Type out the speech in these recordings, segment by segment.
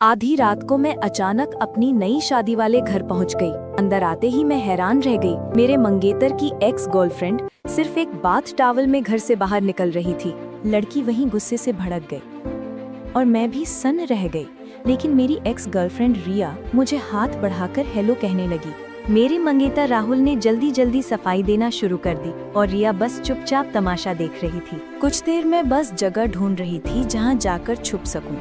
आधी रात को मैं अचानक अपनी नई शादी वाले घर पहुंच गई। अंदर आते ही मैं हैरान रह गई। मेरे मंगेतर की एक्स गर्लफ्रेंड सिर्फ एक बाथ टॉवल में घर से बाहर निकल रही थी। लड़की वहीं गुस्से से भड़क गई और मैं भी सन्न रह गई। लेकिन मेरी एक्स गर्लफ्रेंड रिया मुझे हाथ बढ़ाकर हेलो कहने लगी। मेरे मंगेतर राहुल ने जल्दी जल्दी सफाई देना शुरू कर दी और रिया बस चुपचाप तमाशा देख रही थी। कुछ देर में बस जगह ढूंढ रही थी जहां जाकर छुप सकूं।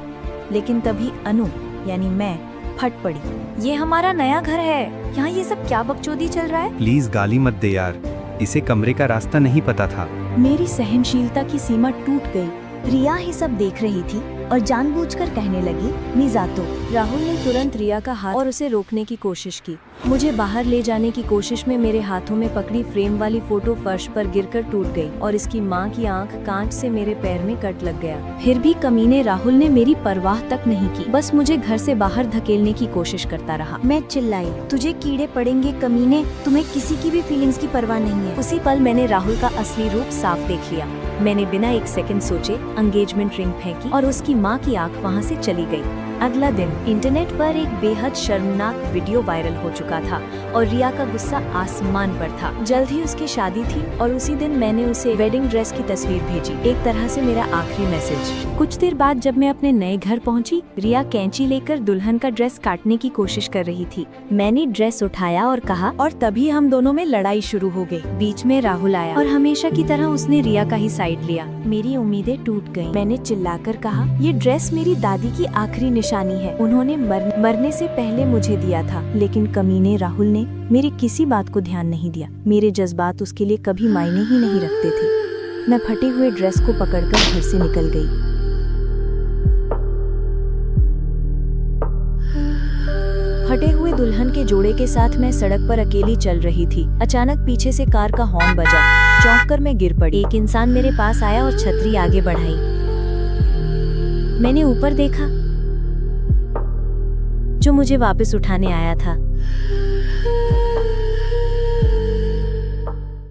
लेकिन तभी अनु यानी मैं फट पड़ी। ये हमारा नया घर है, यहाँ ये सब क्या बकचोदी चल रहा है? प्लीज गाली मत दे यार, इसे कमरे का रास्ता नहीं पता था। मेरी सहनशीलता की सीमा टूट गई। रिया ही सब देख रही थी और जानबूझकर कहने लगी निजातो। राहुल ने तुरंत रिया का हाथ और उसे रोकने की कोशिश की। मुझे बाहर ले जाने की कोशिश में मेरे हाथों में पकड़ी फ्रेम वाली फोटो फर्श पर गिरकर टूट गई और इसकी माँ की आंख कांच से मेरे पैर में कट लग गया। फिर भी कमीने राहुल ने मेरी परवाह तक नहीं की, बस मुझे घर से बाहर धकेलने की कोशिश करता रहा। मैं चिल्लाई, तुझे कीड़े पड़ेंगे कमीने, तुम्हें किसी की भी फीलिंग्स की परवाह नहीं है। उसी पल मैंने राहुल का असली रूप साफ देख लिया। मैंने बिना एक सेकंड सोचे एंगेजमेंट रिंग फेंकी और उसकी माँ की आंख वहाँ से चली गई। अगला दिन इंटरनेट पर एक बेहद शर्मनाक वीडियो वायरल हो चुका था और रिया का गुस्सा आसमान पर था। जल्द ही उसकी शादी थी और उसी दिन मैंने उसे वेडिंग ड्रेस की तस्वीर भेजी, एक तरह से मेरा आखिरी मैसेज। कुछ देर बाद जब मैं अपने नए घर पहुंची, रिया कैंची लेकर दुल्हन का ड्रेस काटने की कोशिश कर रही थी। मैंने ड्रेस उठाया और कहा, और तभी हम दोनों में लड़ाई शुरू हो गई। बीच में राहुल आया और हमेशा की तरह उसने रिया का ही साइड लिया। मेरी उम्मीदें टूट गयी। मैंने चिल्लाकर कहा, ये ड्रेस मेरी दादी की आखिरी निशानी है, उन्होंने मरने से पहले मुझे दिया था। लेकिन कमीने राहुल ने मेरी किसी बात को ध्यान नहीं दिया। मेरे जज्बात उसके लिए कभी मायने ही नहीं रखते थे। मैं फटे हुए ड्रेस को पकड़कर घर से निकल गई। फटे हुए दुल्हन के जोड़े के साथ मैं सड़क पर अकेली चल रही थी। अचानक पीछे से कार का हॉर्न बजा। चौंक कर मैं गिर पड़ी। एक इंसान मेरे पास आया और छतरी आगे बढ़ाई। मैंने ऊपर देखा जो मुझे वापस उठाने आया था।